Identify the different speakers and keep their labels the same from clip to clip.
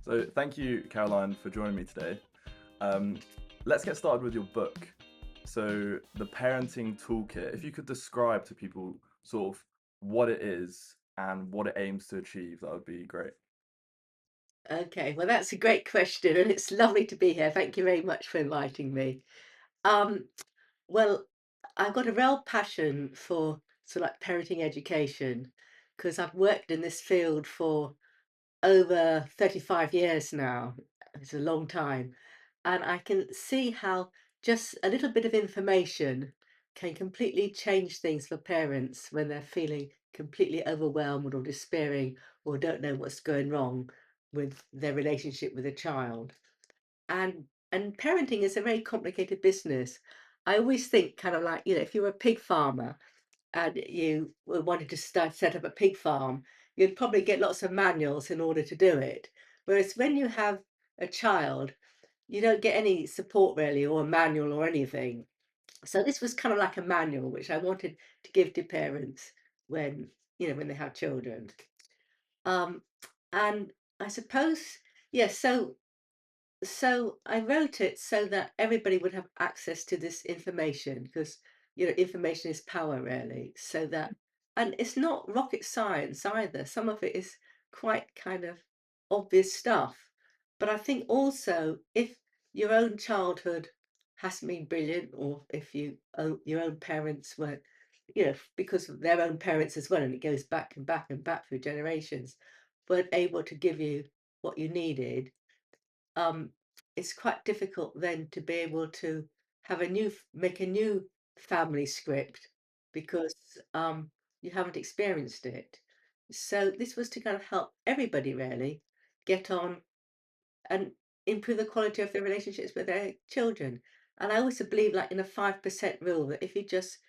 Speaker 1: So thank you, Caroline, for joining me today. Um, let's get started with your book. So the Parenting Toolkit. If you could describe to people sort of what it is and what it aims to achieve, that would be great.
Speaker 2: Okay, well, that's a great question, and it's lovely to be here. Thank you very much for inviting me. Um, well, I've got a real passion for sort of like parenting education because I've worked in this field for over 35 years now. It's a long time. And I can see how just a little bit of information can completely change things for parents when they're feeling completely overwhelmed or despairing or don't know what's going wrong with their relationship with a child. And parenting is a very complicated business. I always think kind of like, if you're a pig farmer and you wanted to set up a pig farm, you'd probably get lots of manuals in order to do it. Whereas when you have a child, you don't get any support really, or a manual or anything. So this was kind of like a manual, which I wanted to give to parents when, when they have children. Um, and I suppose, yes, so I wrote it so that everybody would have access to this information because, information is power really. So that, and it's not rocket science either. Some of it is quite kind of obvious stuff. But I think also if your own childhood hasn't been brilliant, or if your own parents were, because of their own parents as well, and it goes back and back and back through generations, weren't able to give you what you needed, um, it's quite difficult then to be able to have make a new family script because you haven't experienced it. So this was to kind of help everybody really get on and improve the quality of their relationships with their children. And I also believe like in a 5% rule that if you just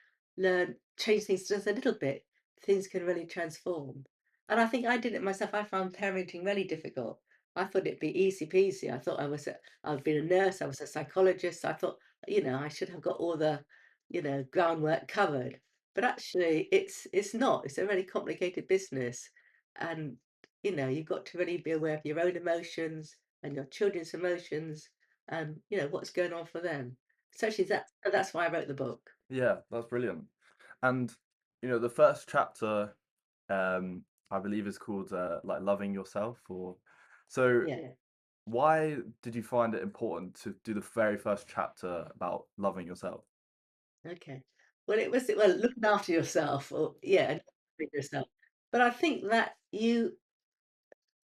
Speaker 2: change things just a little bit, things can really transform. And I think I did it myself. I found parenting really difficult. I thought it'd be easy peasy. I thought I'd been a nurse, I was a psychologist. I thought, I should have got all the, groundwork covered. But actually it's not. It's a really complicated business. And, you've got to really be aware of your own emotions and your children's emotions and what's going on for them. So actually that's why I wrote the book.
Speaker 1: Yeah, that's brilliant. And the first chapter, I believe, is called like loving yourself. Or so.
Speaker 2: Yeah.
Speaker 1: Why did you find it important to do the very first chapter about loving yourself?
Speaker 2: Okay. Well, it was looking after yourself, or yeah, and loving yourself. But I think that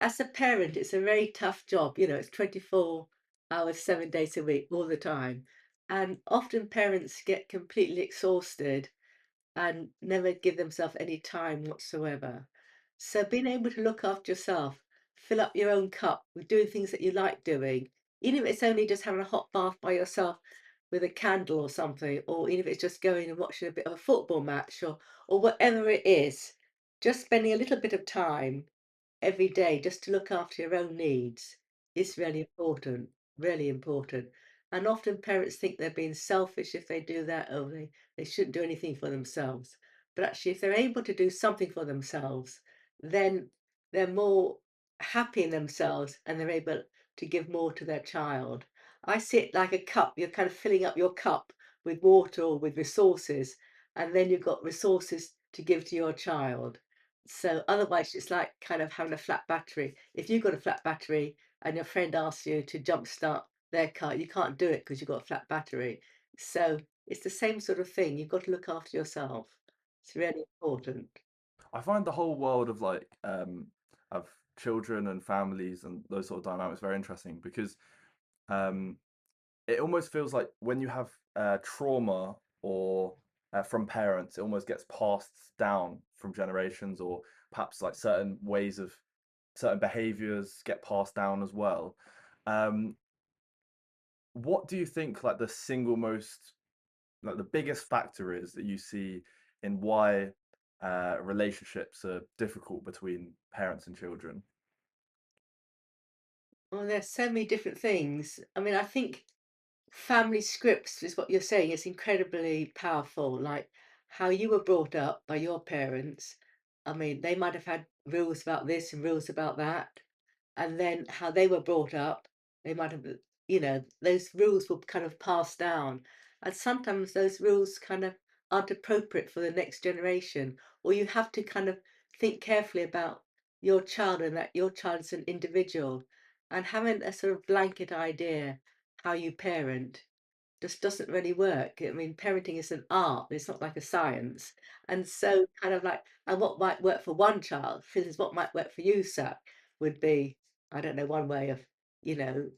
Speaker 2: as a parent, it's a very tough job. It's 24 hours, 7 days a week, all the time, and often parents get completely exhausted and never give themselves any time whatsoever. So being able to look after yourself, fill up your own cup with doing things that you like doing, even if it's only just having a hot bath by yourself with a candle or something, or even if it's just going and watching a bit of a football match or whatever it is, just spending a little bit of time every day just to look after your own needs is really important, really important. And often parents think they're being selfish if they do that, or they shouldn't do anything for themselves. But actually, if they're able to do something for themselves, then they're more happy in themselves and they're able to give more to their child. I see it like a cup. You're kind of filling up your cup with water or with resources, and then you've got resources to give to your child. So otherwise, it's like kind of having a flat battery. If you've got a flat battery and your friend asks you to jumpstart their car, you can't do it because you've got a flat battery. So it's the same sort of thing. You've got to look after yourself. It's really important.
Speaker 1: I find the whole world of of children and families and those sort of dynamics very interesting because um, it almost feels like when you have trauma or from parents, it almost gets passed down from generations, or perhaps like certain ways of certain behaviors get passed down as well. Um, what do you think like the single most like the biggest factor is that you see in why relationships are difficult between parents and children?
Speaker 2: Well, there's so many different things. I mean, I think family scripts is what you're saying. It's incredibly powerful. Like how you were brought up by your parents. I mean, they might have had rules about this and rules about that. and then how they were brought up, they might have, those rules will kind of pass down. And sometimes those rules kind of aren't appropriate for the next generation, or you have to kind of think carefully about your child and that your child is an individual, and having a sort of blanket idea how you parent just doesn't really work. I mean, parenting is an art, it's not like a science. And so kind of like, and what might work for one child, for instance, what might work for you, Sat, would be, I don't know, one way of,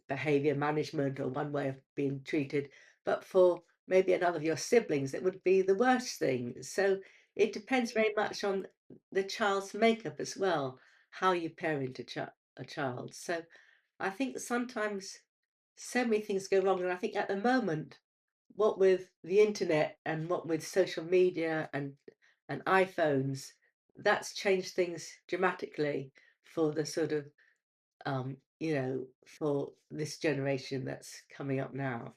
Speaker 2: behavior management or one way of being treated. But for maybe another of your siblings, it would be the worst thing. So it depends very much on the child's makeup as well, how you parent a child. So I think sometimes so many things go wrong. And I think at the moment, what with the internet and what with social media and iPhones, that's changed things dramatically for the sort of for this generation that's coming up now.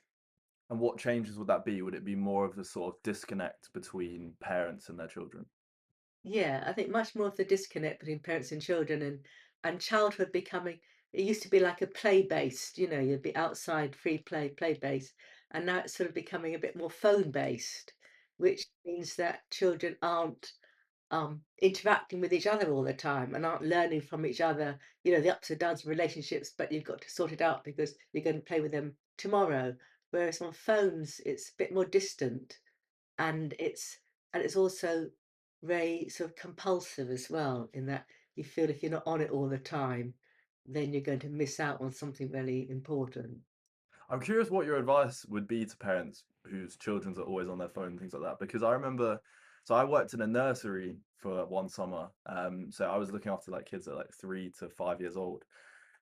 Speaker 1: And what changes would that be? Would it be more of the sort of disconnect between parents and their children?
Speaker 2: Yeah, I think much more of the disconnect between parents and children and childhood becoming, it used to be like a play based, you'd be outside free play based, and now it's sort of becoming a bit more phone based, which means that children aren't interacting with each other all the time and aren't learning from each other, the ups and downs of relationships, but you've got to sort it out because you're going to play with them tomorrow. Whereas on phones, it's a bit more distant, and it's also very sort of compulsive as well, in that you feel if you're not on it all the time, then you're going to miss out on something really important.
Speaker 1: I'm curious what your advice would be to parents whose children are always on their phone and things like that. Because I remember, so I worked in a nursery for one summer. So I was looking after like kids at like 3 to 5 years old,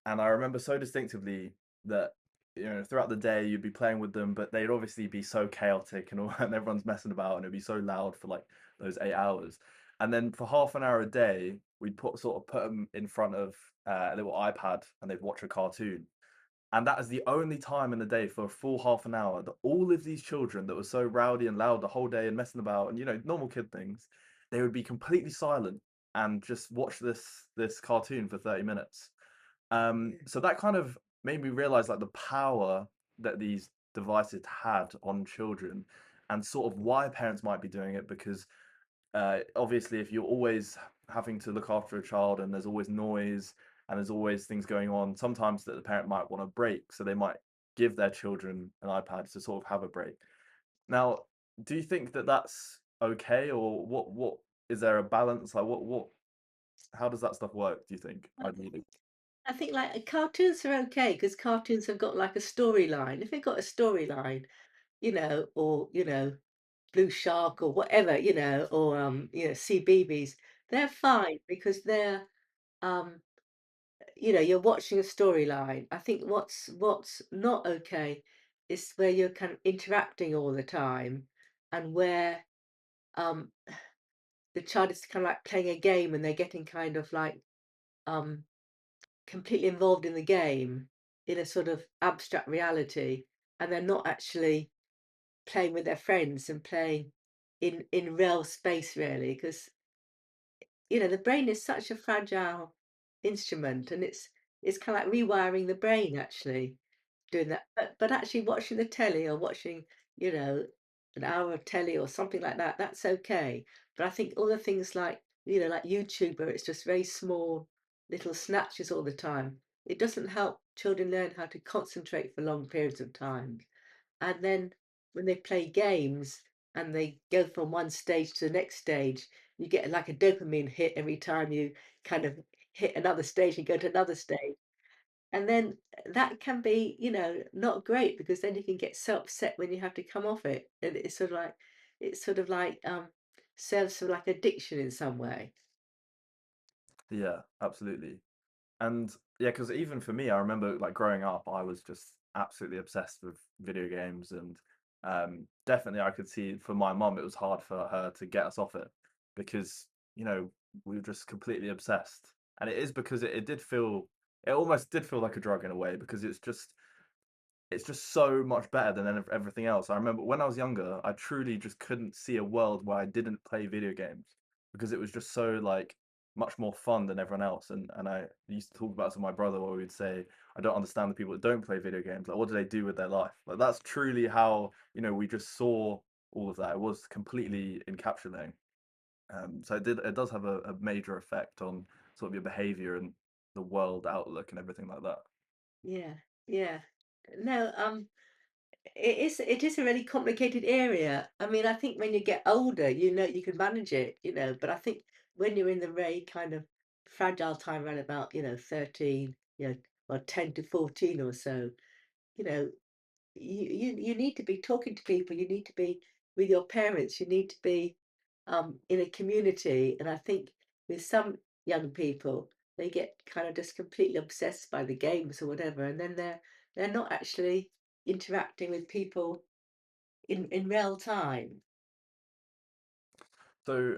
Speaker 1: and I remember so distinctively that throughout the day you'd be playing with them, but they'd obviously be so chaotic and all, and everyone's messing about, and it'd be so loud for like those 8 hours. And then for half an hour a day, we'd put them in front of a little iPad, and they'd watch a cartoon. And that is the only time in the day for a full half an hour that all of these children that were so rowdy and loud the whole day and messing about and normal kid things, they would be completely silent and just watch this cartoon for 30 minutes. So that kind of made me realize like the power that these devices had on children and sort of why parents might be doing it because obviously, if you're always having to look after a child and there's always noise and there's always things going on, sometimes that the parent might want a break, so they might give their children an iPad to sort of have a break. Now, do you think that that's okay, or what is there a balance? Like, how does that stuff work? Do you think ideally?
Speaker 2: I think like cartoons are okay because cartoons have got like a storyline. If they've got a storyline, or Blue Shark or whatever, or CBeebies, they're fine because they're um, you're watching a storyline. I think what's not okay is where you're kind of interacting all the time, and where um the child is kind of like playing a game and they're getting kind of like um completely involved in the game in a sort of abstract reality, and they're not actually playing with their friends and playing in real space really, because the brain is such a fragile instrument, and it's kind of like rewiring the brain actually doing that. But actually watching the telly or watching, you know, an hour of telly or something like that, that's okay. But I think all the things like, like YouTube, where it's just very small little snatches all the time, it doesn't help children learn how to concentrate for long periods of time. And then when they play games and they go from one stage to the next stage, you get like a dopamine hit every time you kind of hit another stage and go to another stage. And then that can be, not great, because then you can get so upset when you have to come off it. And it's sort of like serves for like addiction in some way.
Speaker 1: Yeah, absolutely. And yeah, because even for me, I remember like growing up, I was just absolutely obsessed with video games, and definitely I could see for my mum, it was hard for her to get us off it because you know we were just completely obsessed, and it is because it did feel, it almost did feel like a drug in a way because it's just so much better than everything else. I remember when I was younger, I truly just couldn't see a world where I didn't play video games because it was just so like much more fun than everyone else. And I used to talk about this with my brother where we'd say, I don't understand the people that don't play video games. Like, what do they do with their life? Like, that's truly how, we just saw all of that. It was completely encapsulating. So it does have a major effect on sort of your behavior and the world outlook and everything like that.
Speaker 2: Yeah, yeah. No, it is a really complicated area. I mean, I think when you get older, you can manage it, but I think when you're in the very kind of fragile time around about, 13, or 10 to 14 or so, you know, you need to be talking to people, you need to be with your parents, you need to be in a community. And I think with some young people, they get kind of just completely obsessed by the games or whatever, and then they're not actually interacting with people in real time.
Speaker 1: So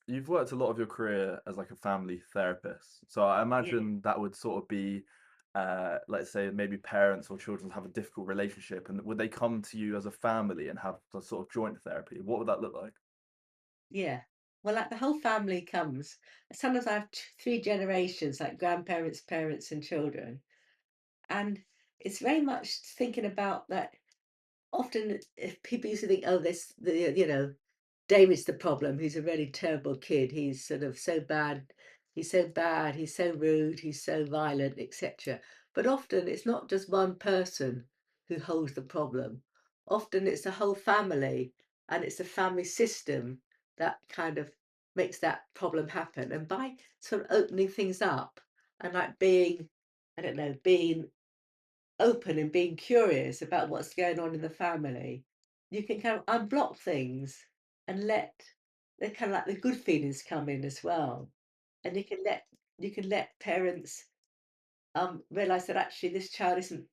Speaker 1: you've worked a lot of your career as like a family therapist. So I
Speaker 2: Yeah,
Speaker 1: imagine that would sort of be, let's say maybe parents or children have a difficult relationship, and would they come to you as a family and have a sort of joint therapy? What would that look like?
Speaker 2: yeah. Well, like the whole family comes. Sometimes I have three generations, like grandparents, parents, and children, and it's very much thinking about that. Often, if people used to think, "Oh, David's the problem. He's a really terrible kid. He's sort of so bad. He's so bad. He's so rude. He's so violent, etc." But often it's not just one person who holds the problem. Often it's the whole family, and it's the family system that kind of makes that problem happen. And by sort of opening things up and like being, I don't know, being open and being curious about what's going on in the family, you can kind of unblock things and let the kind of like the good feelings come in as well. And you can let parents realize that actually this child isn't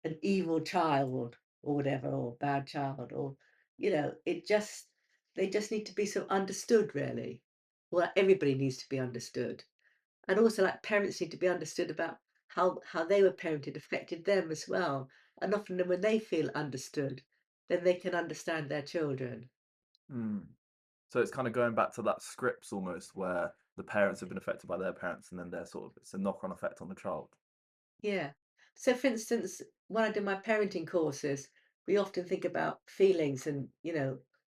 Speaker 2: an evil child or whatever, or bad child, or it just they just need to be so understood really. Well, everybody needs to be understood. And also, like, parents need to be understood about how they were parented affected them as well. And often then when they feel understood, then they can understand their children.
Speaker 1: Hmm. So it's kind of going back to that scripts almost where the parents have been affected by their parents and then they're sort of it's a knock-on effect on the child.
Speaker 2: Yeah. So for instance, when I do my parenting courses, we often think about feelings and,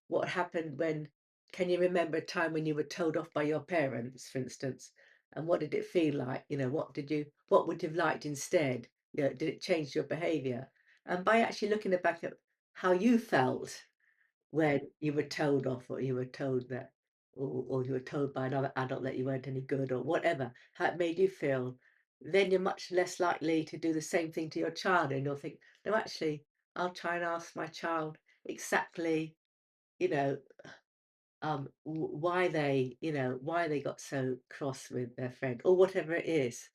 Speaker 2: what happened when can you remember a time when you were told off by your parents, for instance? And what did it feel like? What would you have liked instead? Did it change your behavior? And by actually looking back at how you felt when you were told off, or you were told that, or you were told by another adult that you weren't any good, or whatever, how it made you feel, then you're much less likely to do the same thing to your child, and you'll think, no, actually, I'll try and ask my child exactly, you know, why they got so cross with their friend, or whatever it is.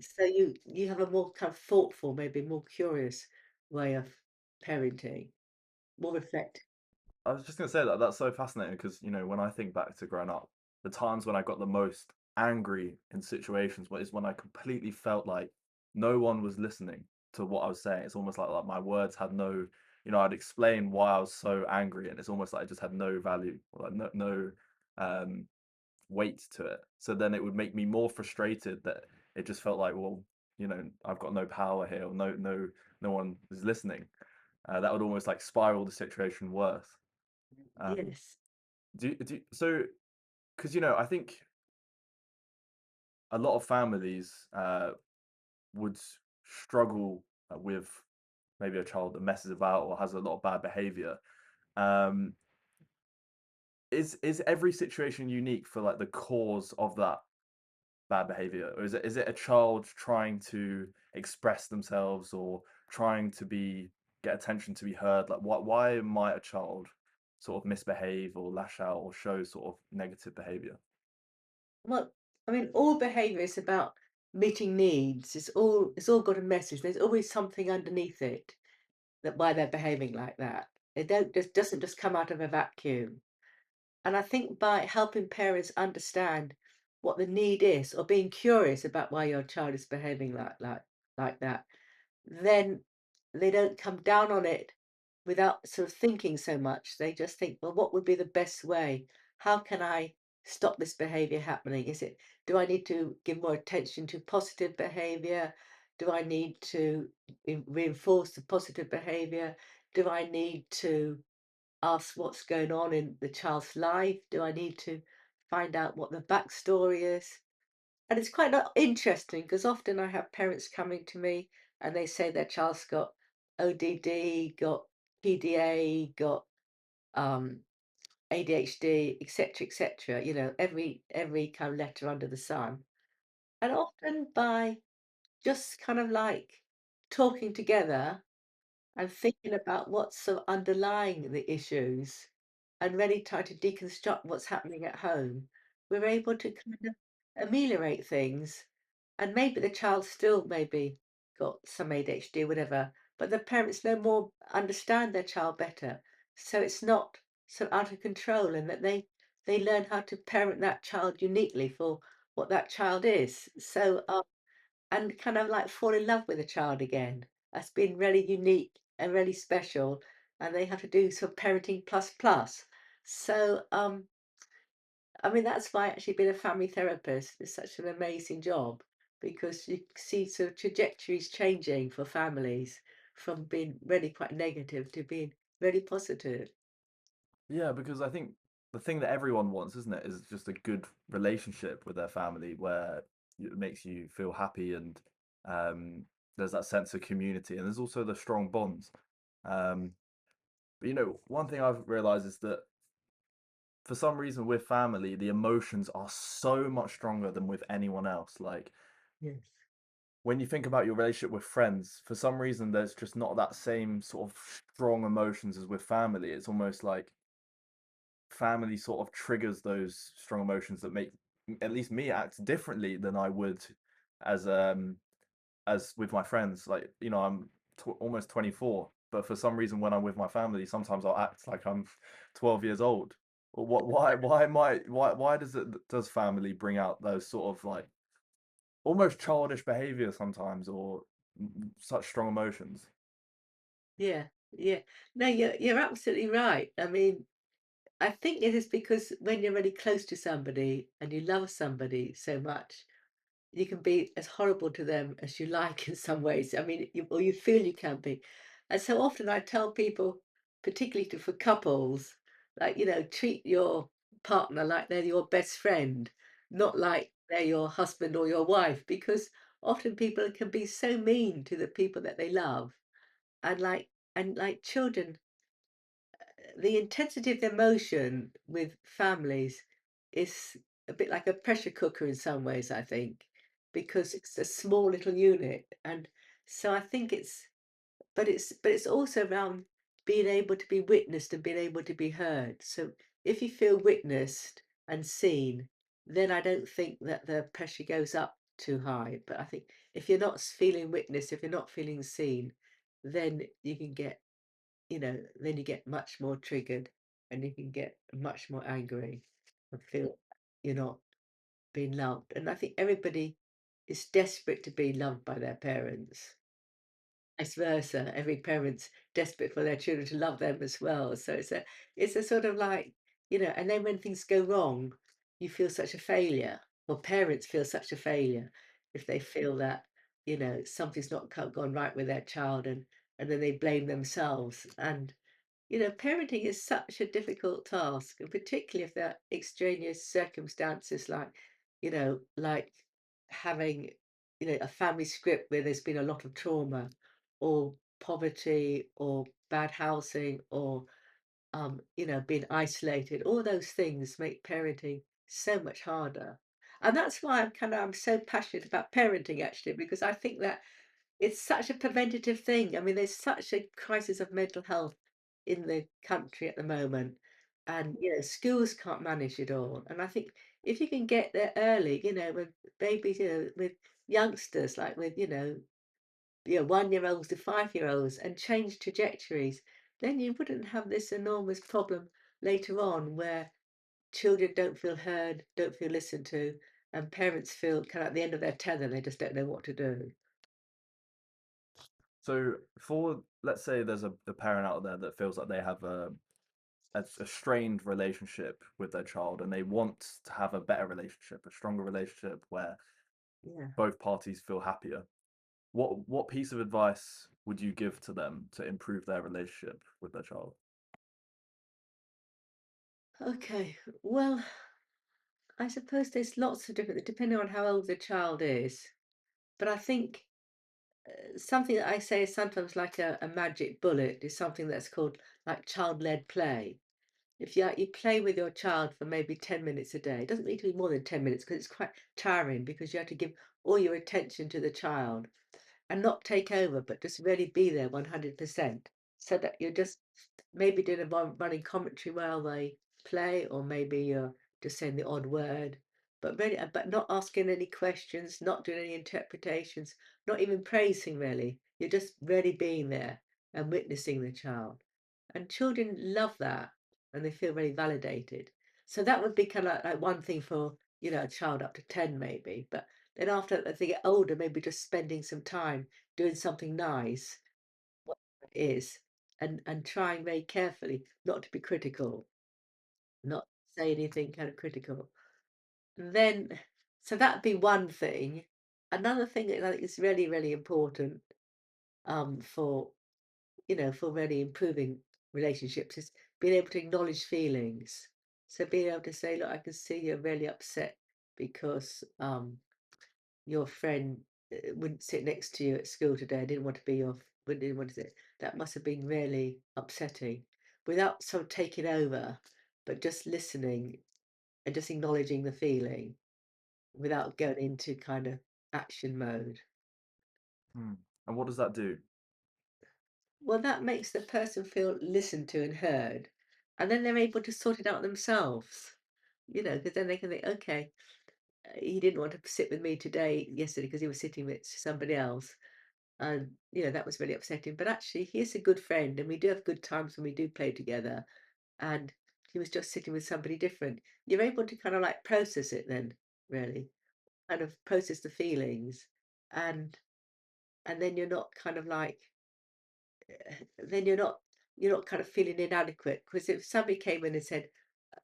Speaker 2: So you have a more kind of thoughtful, maybe more curious way of parenting, more reflect.
Speaker 1: I was just gonna say that that's so fascinating because when I think back to growing up, the times when I got the most angry in situations is when I completely felt like no one was listening to what I was saying. It's almost like my words had no, I'd explain why I was so angry, and it's almost like it just had no value, or like no um, weight to it. So then it would make me more frustrated that it just felt like, well, I've got no power here, or no one is listening. That would almost like spiral the situation worse. Um,
Speaker 2: Yes.
Speaker 1: so because I think a lot of families would struggle with maybe a child that messes about or has a lot of bad behavior. Um, is every situation unique for like the cause of that bad behavior, or is it a child trying to express themselves or trying to be get attention to be heard? Like, why might a child sort of misbehave or lash out or show sort of negative behavior?
Speaker 2: Well, I mean, all behavior is about meeting needs. It's all got a message. There's always something underneath it that why they're behaving like that. It don't just doesn't just come out of a vacuum. And I think by helping parents understand what the need is, or being curious about why your child is behaving like that, then they don't come down on it without sort of thinking so much. They just think, well, what would be the best way? How can I stop this behavior happening? Is it, do I need to give more attention to positive behavior? Do I need to reinforce the positive behavior? Do I need to ask what's going on in the child's life? Do I need to find out what the backstory is? And it's quite interesting because often I have parents coming to me and they say their child's got ODD, got PDA, got um, ADHD, etc., etc. You know, every kind of letter under the sun. And often by just kind of like talking together and thinking about what's sort of underlying the issues and really try to deconstruct what's happening at home, we're able to kind of ameliorate things. And maybe the child still maybe got some ADHD or whatever, but the parents no more understand their child better. So it's not so out of control and that they learn how to parent that child uniquely for what that child is. So and kind of like fall in love with a child again. That's been really unique and really special, and they have to do some parenting plus plus. So, I mean, that's why actually being a family therapist is such an amazing job because you see sort of trajectories changing for families from being really quite negative to being really positive.
Speaker 1: Yeah, because I think the thing that everyone wants, isn't it, is just a good relationship with their family where it makes you feel happy and um, there's that sense of community and there's also the strong bonds. Um, but one thing I've realized is that for some reason with family, the emotions are so much stronger than with anyone else. Like
Speaker 2: Yes.
Speaker 1: when you think about your relationship with friends, for some reason, there's just not that same sort of strong emotions as with family. It's almost like family sort of triggers those strong emotions that make at least me act differently than I would as as with my friends. Like I'm almost 24, but for some reason when I'm with my family, sometimes I'll act like I'm 12 years old. Or what? Why am I? Why does family bring out those sort of like almost childish behavior sometimes, or such strong emotions?
Speaker 2: Yeah, yeah. No, you're absolutely right. I mean, I think it is because when you're really close to somebody and you love somebody so much, you can be as horrible to them as you like in some ways. I mean, or you feel you can be. And so often I tell people, particularly for couples, like, treat your partner like they're your best friend, not like they're your husband or your wife, because often people can be so mean to the people that they love. And like children, the intensity of the emotion with families is a bit like a pressure cooker in some ways, I think, because it's a small little unit. And so I think but it's also around being able to be witnessed and being able to be heard. So if you feel witnessed and seen, then I don't think that the pressure goes up too high. But I think if you're not feeling witnessed, if you're not feeling seen, then you can get then you get much more triggered and you can get much more angry and feel you're not being loved. And I think everybody is desperate to be loved by their parents. Vice versa. Every parent's desperate for their children to love them as well. So it's a sort of like, and then when things go wrong, you feel such a failure. Or parents feel such a failure if they feel that, something's not gone right with their child and then they blame themselves. And parenting is such a difficult task, and particularly if there are extraneous circumstances like having, a family script where there's been a lot of trauma or poverty or bad housing or being isolated. All those things make parenting so much harder. And that's why I'm so passionate about parenting actually, because I think that it's such a preventative thing. I mean, there's such a crisis of mental health in the country at the moment, and schools can't manage it all. And I think if you can get there early, with babies, with youngsters, like with 1-year-olds to 5-year-olds, and change trajectories, then you wouldn't have this enormous problem later on where children don't feel heard, don't feel listened to, and parents feel kind of at the end of their tether. They just don't know what to do.
Speaker 1: So for let's say there's a parent out there that feels like they have a strained relationship with their child, and they want to have a better relationship, a stronger relationship where
Speaker 2: Yeah.
Speaker 1: both parties feel happier. What piece of advice would you give to them to improve their relationship with their child?
Speaker 2: Okay. Well, I suppose there's lots of different, depending on how old the child is. But I think something that I say is sometimes like a magic bullet is something that's called like child-led play. If you play with your child for maybe 10 minutes a day, it doesn't need to be more than 10 minutes because it's quite tiring because you have to give all your attention to the child and not take over, but just really be there 100%. So that you're just maybe doing a running commentary while they play, or maybe you're just saying the odd word, but really, but not asking any questions, not doing any interpretations, not even praising really. You're just really being there and witnessing the child. And children love that and they feel very validated. So that would be kind of like one thing for, a child up to 10 maybe. But then after, as they get older, maybe just spending some time doing something nice, whatever it is, and trying very carefully not to be critical, not say anything kind of critical. And then, so that'd be one thing. Another thing that I think is really, really important for for really improving relationships is being able to acknowledge feelings. So being able to say, look, I can see you're really upset because your friend wouldn't sit next to you at school today, didn't want to be your, didn't want to sit. That must have been really upsetting without sort of taking over, but just listening and just acknowledging the feeling without going into kind of action mode.
Speaker 1: Hmm. And what does that do?
Speaker 2: Well, that makes the person feel listened to and heard, and then they're able to sort it out themselves. Because then they can think, okay, he didn't want to sit with me yesterday, because he was sitting with somebody else. And, that was really upsetting. But actually, he is a good friend, and we do have good times when we do play together. And he was just sitting with somebody different. You're able to kind of like process it then, really, kind of process the feelings, and then you're not kind of like then you're not kind of feeling inadequate, because if somebody came in and said,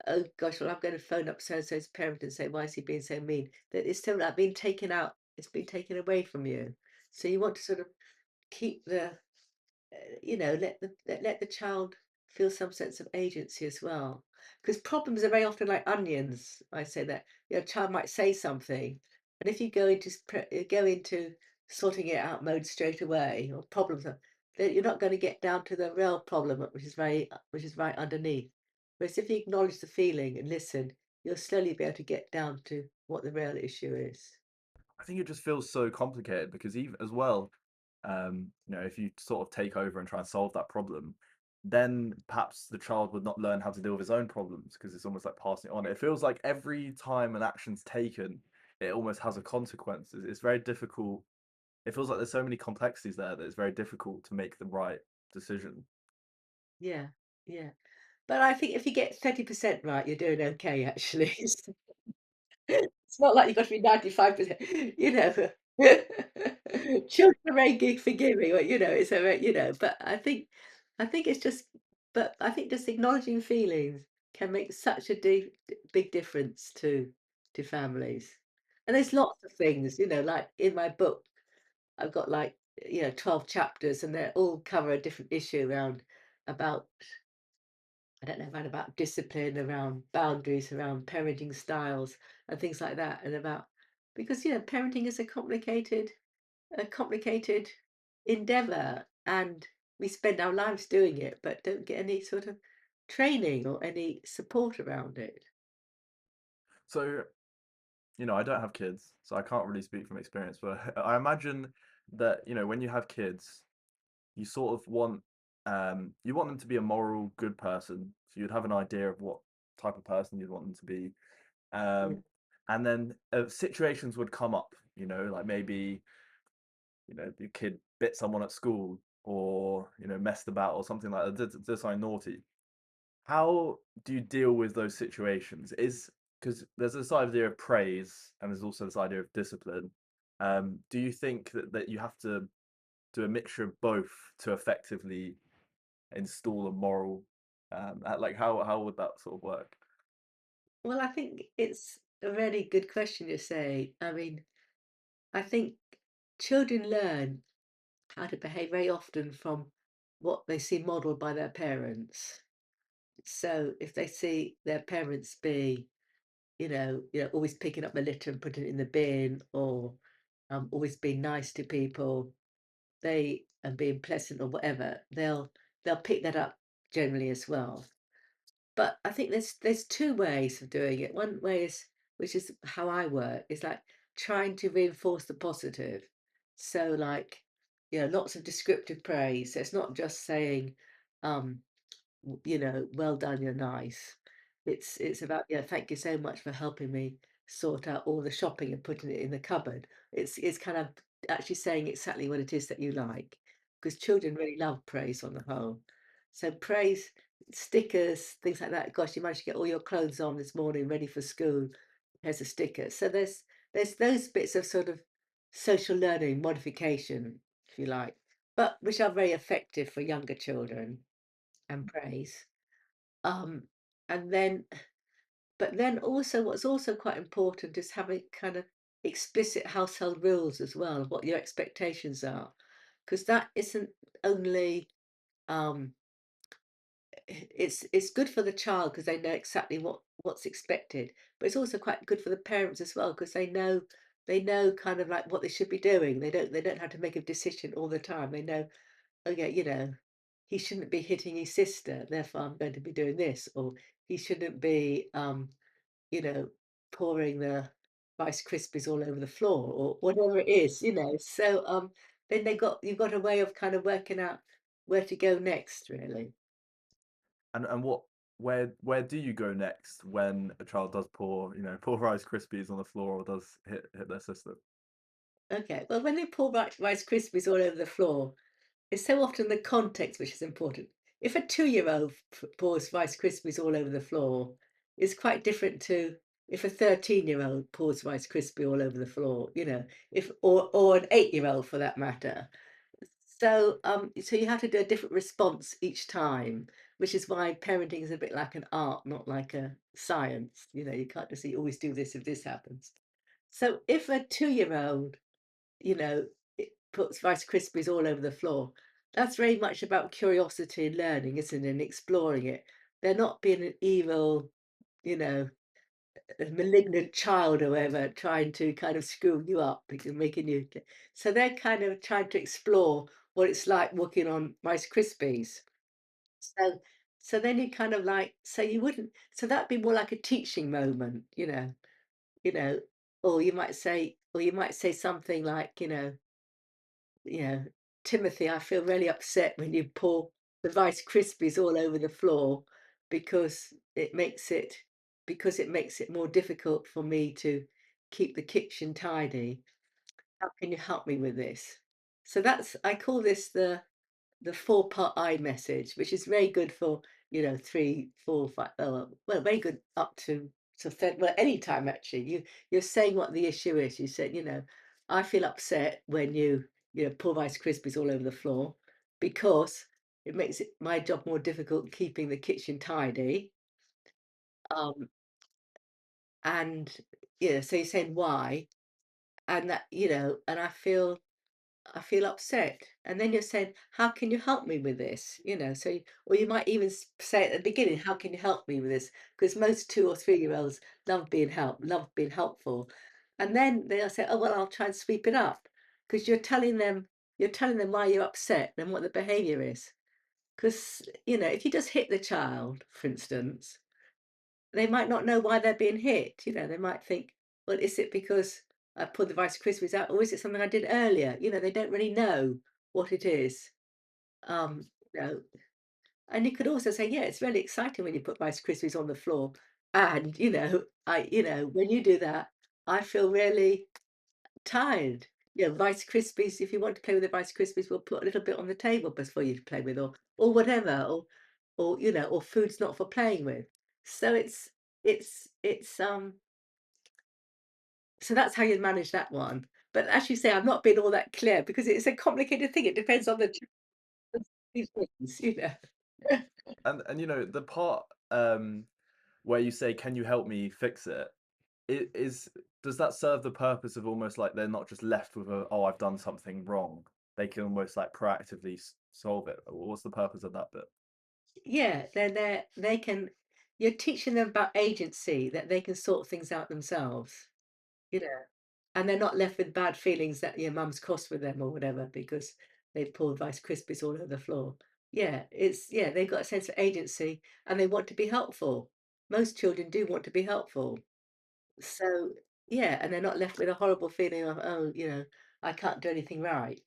Speaker 2: "Oh gosh, well I'm going to phone up so and so's parent and say why is he being so mean," that it's still like being taken out, it's been taken away from you. So you want to sort of keep let the child feel some sense of agency as well. Because problems are very often like onions. I say that your child might say something, and if you go into sorting it out mode straight away, or problems, then you're not going to get down to the real problem, which is right underneath. Whereas if you acknowledge the feeling and listen, you'll slowly be able to get down to what the real issue is.
Speaker 1: I think it just feels so complicated because even as well, if you sort of take over and try and solve that problem, then perhaps the child would not learn how to deal with his own problems because it's almost like passing it on. It feels like every time an action's taken, it almost has a consequence. It's very difficult. It feels like there's so many complexities there that it's very difficult to make the right decision.
Speaker 2: Yeah, yeah. But I think if you get 30% right, you're doing okay, actually. It's not like you've got to be 95%, you know. Children are very forgiving, or, it's a very, but I think it's just, but I think just acknowledging feelings can make such a big difference to families. And there's lots of things, like in my book, I've got like, 12 chapters, and they all cover a different issue about I don't know, around about discipline, around boundaries, around parenting styles and things like that, and about because parenting is a complicated endeavor, and we spend our lives doing it, but don't get any sort of training or any support around it.
Speaker 1: So, I don't have kids, so I can't really speak from experience, but I imagine that, when you have kids, you sort of want them to be a moral good person. So you'd have an idea of what type of person you'd want them to be.
Speaker 2: Yeah,
Speaker 1: Um, and then situations would come up, like maybe, the kid bit someone at school or, messed about or something like that, did something naughty. How do you deal with those situations? Is because there's this idea of praise and there's also this idea of discipline. Do you think that you have to do a mixture of both to effectively install a moral Like how would that sort of work?
Speaker 2: Well, I think it's a really good question you say. I mean, I think children learn how to behave very often from what they see modeled by their parents. So if they see their parents be, always picking up the litter and putting it in the bin, or always being nice to people, they and being pleasant or whatever, they'll pick that up generally as well. But I think there's two ways of doing it. One way is, which is how I work, is like trying to reinforce the positive. So like, lots of descriptive praise. So it's not just saying, um, well done, you're nice. It's about, yeah, thank you so much for helping me sort out all the shopping and putting it in the cupboard. It's kind of actually saying exactly what it is that you like, because children really love praise on the whole. So praise, stickers, things like that. Gosh, you managed to get all your clothes on this morning, ready for school. Here's a sticker. So there's those bits of sort of social learning modification, if you like, but which are very effective for younger children, and praise. Um, and then, but then also, what's also quite important is having kind of explicit household rules as well, of what your expectations are, because that isn't only um, it's good for the child because they know exactly what's expected, but it's also quite good for the parents as well because they know kind of like what they should be doing. They don't have to make a decision all the time. They know, okay, he shouldn't be hitting his sister, therefore I'm going to be doing this, or he shouldn't be, you know, pouring the Rice Krispies all over the floor, or whatever it is. So, then you've got a way of kind of working out where to go next, really.
Speaker 1: And where do you go next when a child does pour Rice Krispies on the floor or does hit their sister?
Speaker 2: Okay, well, when they pour Rice Krispies all over the floor, it's so often the context which is important. If a two-year-old pours Rice Krispies all over the floor, it's quite different to if a 13-year-old pours Rice Krispie all over the floor, if or an 8-year-old for that matter. So you have to do a different response each time, which is why parenting is a bit like an art, not like a science. You can't just say always do this if this happens. So if a two-year-old you know, it puts Rice Krispies all over the floor. That's very much about curiosity and learning, isn't it? And exploring it. They're not being an evil, you know, a malignant child or whatever, trying to kind of screw you up because making you. So they're kind of trying to explore what it's like walking on Rice Krispies. So, so then you kind of like, so you wouldn't, so that'd be more like a teaching moment, you know, or you might say something like, you know, Timothy, I feel really upset when you pour the Rice Krispies all over the floor because it makes it more difficult for me to keep the kitchen tidy. How can you help me with this? So I call this the four-part I message, which is very good for, 3, 4, 5, well, very good up to well, any time actually. You're saying what the issue is. You said, I feel upset when you pour Rice Krispies all over the floor because it makes my job more difficult keeping the kitchen tidy. Um, and so you're saying why, and and I feel upset. And then you're saying, how can you help me with this? Or you might even say at the beginning, how can you help me with this? Because most 2 or 3-year-olds love being helpful. And then they'll say, oh, well, I'll try and sweep it up. Because you're telling them why you're upset and what the behavior is. Because, if you just hit the child, for instance, they might not know why they're being hit. They might think, well, is it because I pulled the Rice Krispies out, or is it something I did earlier? They don't really know what it is. Um, you know, and you could also say, yeah, it's really exciting when you put Rice Krispies on the floor. And, when you do that, I feel really tired. Rice Krispies, if you want to play with the Rice Krispies, we'll put a little bit on the table before you play with, or whatever, or food's not for playing with. So so that's how you manage that one. But as you say, I'm not being all that clear because it's a complicated thing. It depends on the these things.
Speaker 1: And the part where you say, "Can you help me fix it?" It is does that serve the purpose of almost like they're not just left with a, "Oh, I've done something wrong." They can almost like proactively solve it. What's the purpose of that bit?
Speaker 2: Yeah, they can you're teaching them about agency, that they can sort things out themselves, you know, and they're not left with bad feelings that your mum's cross with them or whatever because they poured Rice Krispies all over the floor. Yeah, they've got a sense of agency and they want to be helpful. Most children do want to be helpful. So, yeah, and they're not left with a horrible feeling of, oh, I can't do anything right.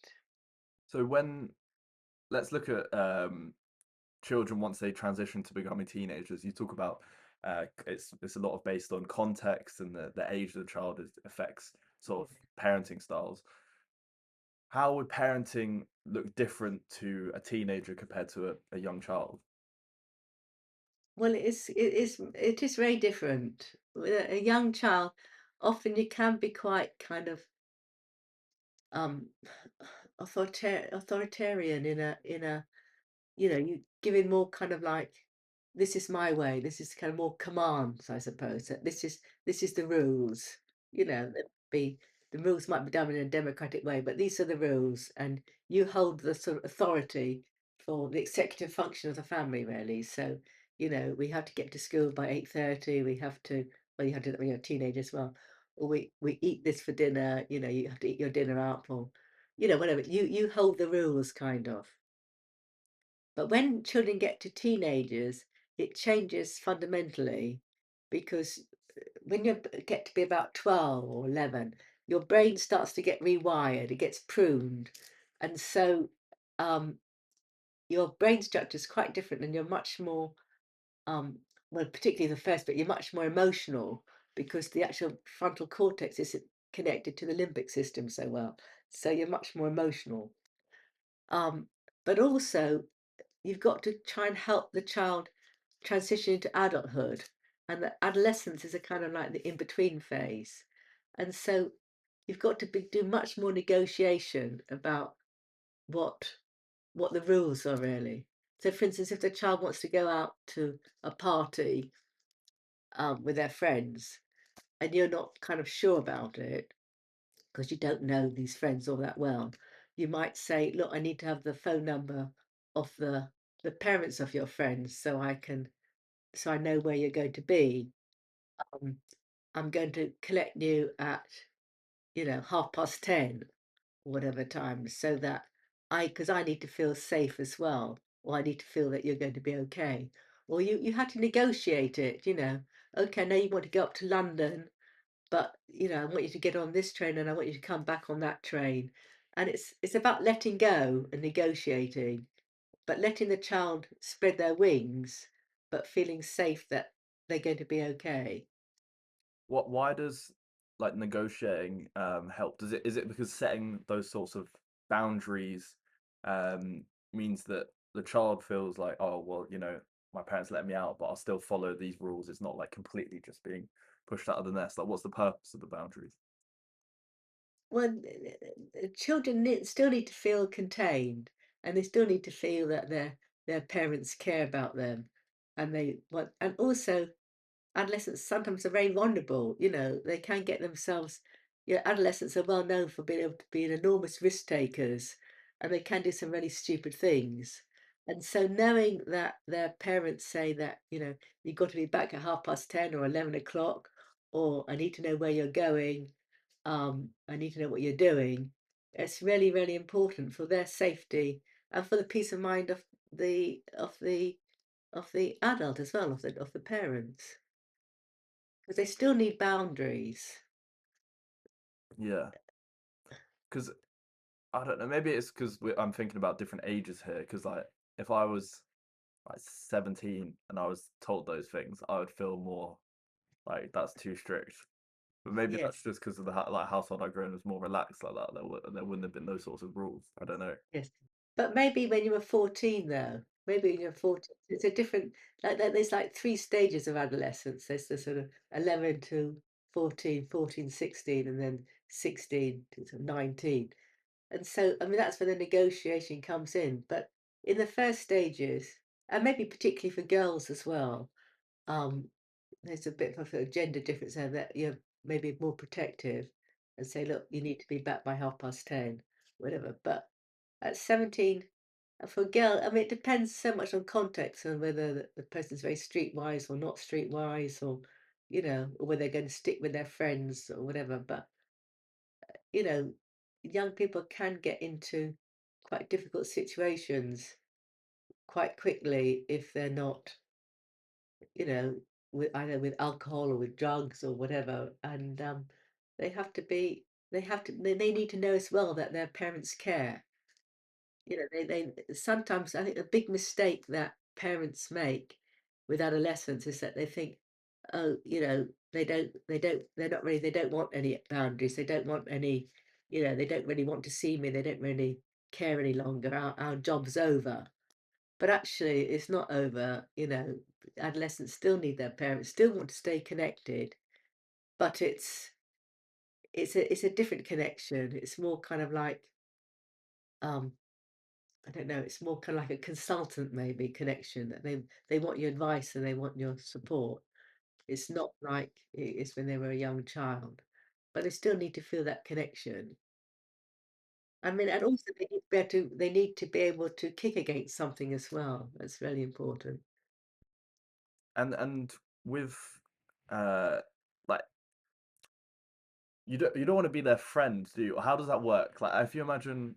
Speaker 1: So when let's look at children once they transition to becoming teenagers. You talk about it's a lot of based on context and the age of the child affects
Speaker 2: Yeah.
Speaker 1: sort of parenting styles. How would parenting look different to a teenager compared to a young child?
Speaker 2: Well, it is very different. With a young child, often you can be quite kind of um authoritarian in a you give it more kind of like, this is my way, this is kind of more commands, I suppose. That this is the rules. That be the rules might be done in a democratic way, but these are the rules, and you hold the sort of authority for the executive function of the family, really. So, we have to get to school by 8:30. We have to, well, you have to do that when you're a teenager as well. Or we eat this for dinner, you have to eat your dinner out, or whatever. You hold the rules kind of. But when children get to teenagers, it changes fundamentally because when you get to be about 12 or 11, your brain starts to get rewired, it gets pruned. And so um, your brain structure is quite different and you're much more, um, well, particularly the first bit, you're much more emotional because the actual frontal cortex isn't connected to the limbic system so well. So you're much more emotional. Um, but also, you've got to try and help the child transition into adulthood, and that adolescence is a kind of like the in-between phase. And so you've got to do much more negotiation about what what the rules are really. So for instance, if the child wants to go out to a party with their friends and you're not kind of sure about it because you don't know these friends all that well, you might say, look, I need to have the phone number of the parents of your friends so I know where you're going to be. Um, I'm going to collect you at, 10:30 or whatever time, so that because I need to feel safe as well, or I need to feel that you're going to be okay. Or you had to negotiate it. Okay, now you want to go up to London, but I want you to get on this train and I want you to come back on that train. And it's about letting go and negotiating, but letting the child spread their wings, but feeling safe that they're going to be okay.
Speaker 1: Why does like negotiating help? Is it because setting those sorts of boundaries means that the child feels like, oh well, my parents let me out, but I'll still follow these rules. It's not like completely just being pushed out of the nest. Like, what's the purpose of the boundaries?
Speaker 2: Well, children still need to feel contained, and they still need to feel that their parents care about them, and and also adolescents sometimes are very vulnerable. They can get themselves. Adolescents are well known for being able to be enormous risk takers, and they can do some really stupid things. And so, knowing that their parents say that you've got to be back at 10:30 or 11 o'clock, or I need to know where you're going, I need to know what you're doing. It's really, really important for their safety and for the peace of mind of the adult as well, of the parents. Because they still need boundaries.
Speaker 1: Yeah, because I don't know. Maybe it's because I'm thinking about different ages here. Because like, if I was like 17 and I was told those things, I would feel more like that's too strict. But maybe
Speaker 2: Yes,
Speaker 1: that's just because of the like household I grew in was more relaxed like that. There wouldn't have been those sorts of rules. I don't know.
Speaker 2: yes. But maybe when you were 14, though, maybe when you're 14, it's a different, there's like three stages of adolescence. There's the sort of 11 to 14, 14, 16, and then 16 to sort of 19. And so, I mean, that's where the negotiation comes in. But in the first stages, and maybe particularly for girls as well. Um, there's a bit of a gender difference there that you're maybe more protective and say, look, you need to be back by 10:30, whatever. But at 17, for a girl, I mean, it depends so much on context and whether the person's very streetwise or not streetwise, or or whether they're going to stick with their friends or whatever. But you know, young people can get into quite difficult situations quite quickly if they're not, you know, with either with alcohol or with drugs or whatever. And they have to be, they need to know as well that their parents care. They sometimes, I think a big mistake that parents make with adolescents is that they think, oh, they don't want any boundaries. They don't want any, they don't really want to see me. They don't really care any longer. Our job's over. But actually, it's not over. Adolescents still need their parents, still want to stay connected, but it's a different connection. It's more kind of like, um, I don't know, it's more kind of like a consultant maybe connection that they want your advice and they want your support. It's not like it is when they were a young child, but they still need to feel that connection. I mean, and also they need to be able to kick against something as well. That's really important.
Speaker 1: And with uh like you don't want to be their friend, do you? How does that work? Like if you imagine,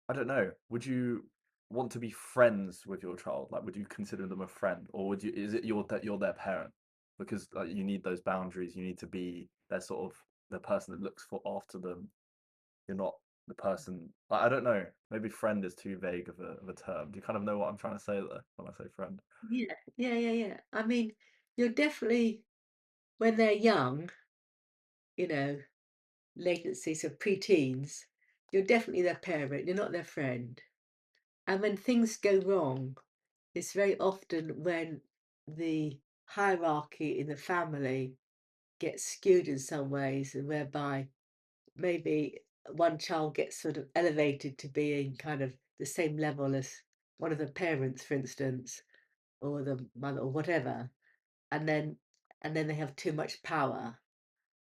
Speaker 1: I don't know, would you want to be friends with your child? Like would you consider them a friend, or would you, is it that you're their parent? Because like you need those boundaries, you need to be their sort of the person that looks for after them. You're not the person, like, I don't know, maybe friend is too vague of a term. Do you kind of know what I'm trying to say there when I say friend?
Speaker 2: Yeah, yeah, yeah, yeah. I mean, you're definitely when they're young, you know, latencies of preteens, you're definitely their parent. You're not their friend. And when things go wrong, it's very often when the hierarchy in the family gets skewed in some ways, and whereby maybe one child gets sort of elevated to being kind of the same level as one of the parents, for instance, or the mother or whatever, and then they have too much power.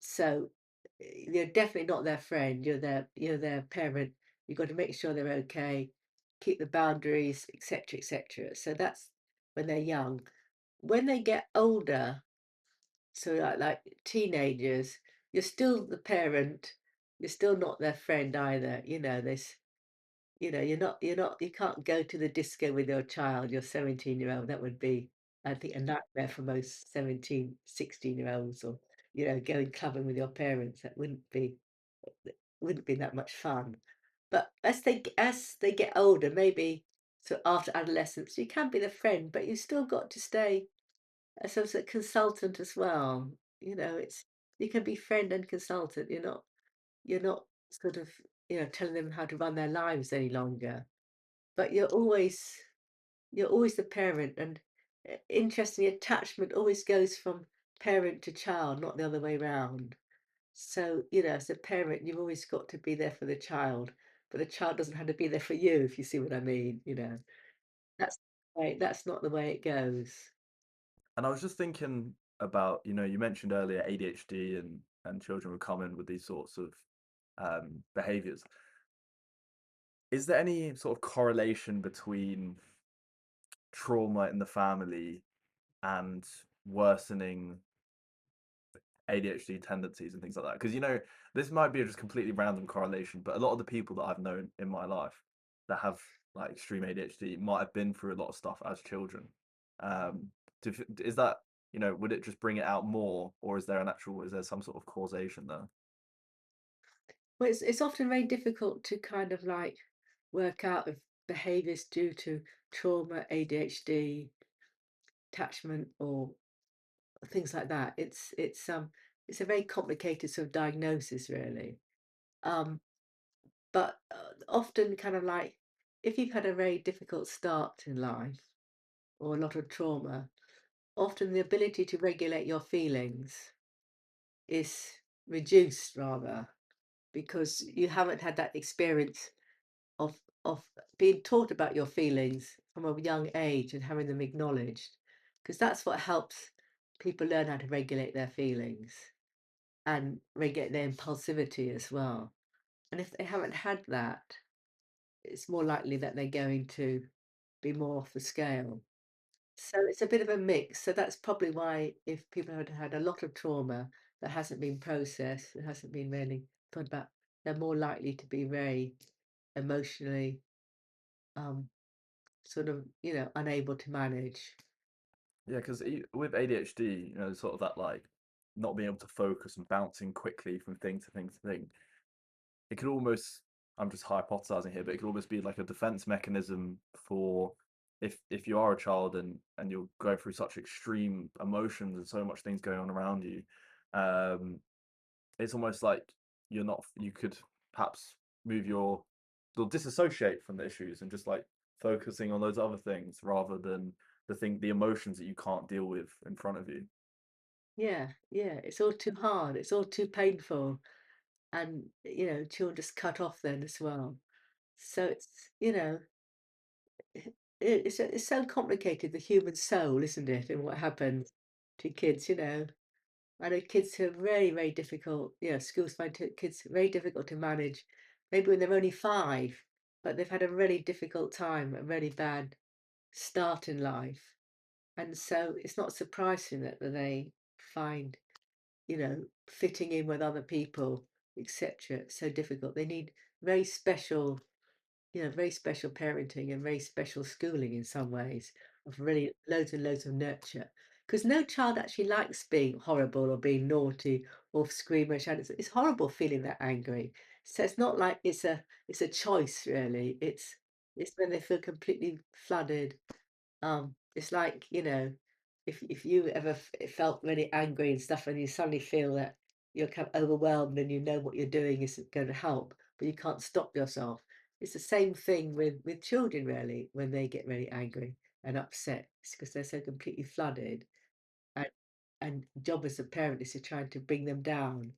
Speaker 2: So you're definitely not their friend. You're their parent. You've got to make sure they're okay, keep the boundaries, etc., etc. So that's when they're young. When they get older, so like teenagers, you're still the parent. You're still not their friend either. You can't go to the disco with your child, your 17-year-old. That would be, I think, a nightmare for most 17, 16-year-olds, or, going clubbing with your parents. That wouldn't be that much fun. But as they get older, maybe so after adolescence, you can be the friend, but you still got to stay a sort of consultant as well. It's you can be friend and consultant. You're not sort of, telling them how to run their lives any longer, but you're always the parent. And interestingly, attachment always goes from parent to child, not the other way round. So, as a parent, you've always got to be there for the child, but the child doesn't have to be there for you, if you see what I mean. That's not the way it goes.
Speaker 1: And I was just thinking about, you mentioned earlier ADHD and children would come in with these sorts of behaviors. Is there any sort of correlation between trauma in the family and worsening ADHD tendencies and things like that? Because this might be a just completely random correlation, but a lot of the people that I've known in my life that have like extreme ADHD might have been through a lot of stuff as children. Um, is that, would it just bring it out more, or is there some sort of causation there?
Speaker 2: Well, it's often very difficult to kind of like work out if behaviors due to trauma, ADHD, attachment, or things like that. It's a very complicated sort of diagnosis, really. Um, but often, kind of like if you've had a very difficult start in life or a lot of trauma, often the ability to regulate your feelings is reduced rather because you haven't had that experience of of being taught about your feelings from a young age and having them acknowledged, because that's what helps people learn how to regulate their feelings and regulate their impulsivity as well. And if they haven't had that, it's more likely that they're going to be more off the scale. So it's a bit of a mix. So that's probably why if people had had a lot of trauma that hasn't been processed, that hasn't been really thought about, they're more likely to be very emotionally um, sort of, unable to manage.
Speaker 1: Yeah, because with ADHD, sort of that like not being able to focus and bouncing quickly from thing to thing to thing, it could almost, I'm just hypothesizing here, but it could almost be like a defense mechanism for if you are a child and you're going through such extreme emotions and so much things going on around you. Um, it's almost like you could perhaps move your or disassociate from the issues and just like focusing on those other things rather than the emotions that you can't deal with in front of you.
Speaker 2: Yeah, yeah, it's all too hard. It's all too painful. And, children just cut off then as well. So it's so complicated, the human soul, isn't it? And what happens to kids. I know kids who are very, very difficult, schools find kids very difficult to manage, maybe when they're only 5, but they've had a really difficult time, a really bad start in life. And so it's not surprising that they find, fitting in with other people, etc., so difficult. They need very special very special parenting and very special schooling in some ways of really loads and loads of nurture. Because no child actually likes being horrible or being naughty or squeamish, and it's horrible feeling that angry. So it's not like it's a choice really. It's when they feel completely flooded. It's like, if you ever felt really angry and stuff, and you suddenly feel that you're kind of overwhelmed and you know what you're doing isn't going to help, but you can't stop yourself. It's the same thing with children, really, when they get really angry and upset. It's because they're so completely flooded. And job as a parent is to try to bring them down,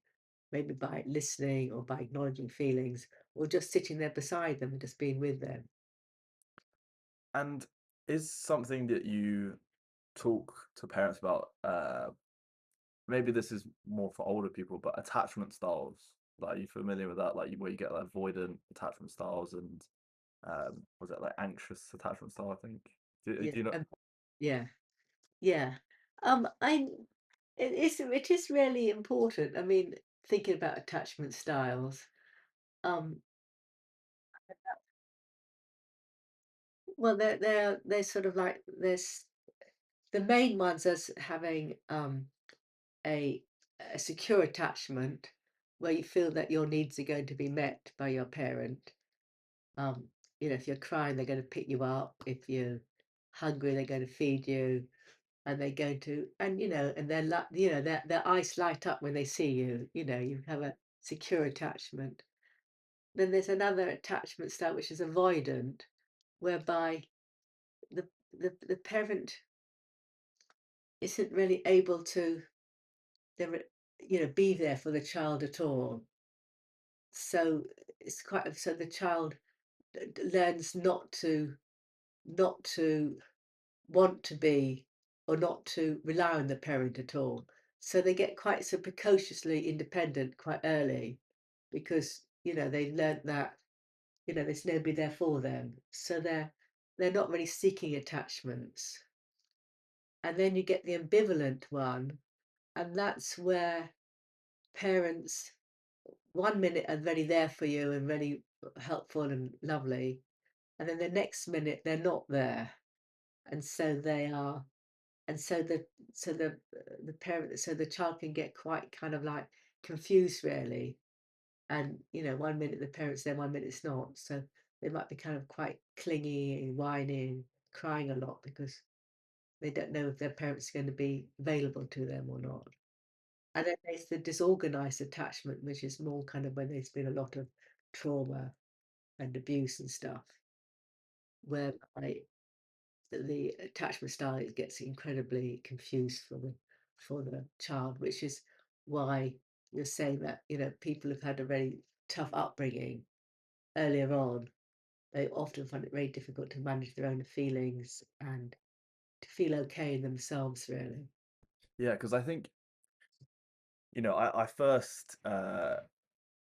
Speaker 2: maybe by listening or by acknowledging feelings, or just sitting there beside them and just being with them.
Speaker 1: And is something that you talk to parents about, maybe this is more for older people, but attachment styles. Like, are you familiar with that? Like, where you get like avoidant attachment styles and was it like anxious attachment style? I think.
Speaker 2: Yeah.
Speaker 1: Do you know?
Speaker 2: Yeah. Yeah. I it is really important. I mean, thinking about attachment styles. Um, well, they're sort of like this. The main ones as having a a secure attachment where you feel that your needs are going to be met by your parent. Um, if you're crying, they're going to pick you up. If you're hungry, they're going to feed you. And they go to and their eyes light up when they see you, you have a secure attachment. Then there's another attachment style which is avoidant, whereby the parent isn't really able to there be there for the child at all. So it's quite so the child learns not to want to be or not to rely on the parent at all. So they get quite so precociously independent quite early because, they learnt that, there's nobody there for them. So they're not really seeking attachments. And then you get the ambivalent one, and that's where parents one minute are really there for you and really helpful and lovely, and then the next minute they're not there. And so they are And so the parent so the child can get quite kind of like confused really. And, one minute the parent's there, one minute it's not. So they might be kind of quite clingy and whining, crying a lot because they don't know if their parents are going to be available to them or not. And then there's the disorganized attachment, which is more kind of when there's been a lot of trauma and abuse and stuff, whereby the attachment style gets incredibly confused for the child, which is why you're saying that people have had a very tough upbringing earlier on, they often find it very difficult to manage their own feelings and to feel okay in themselves, really.
Speaker 1: Yeah, because I think, I first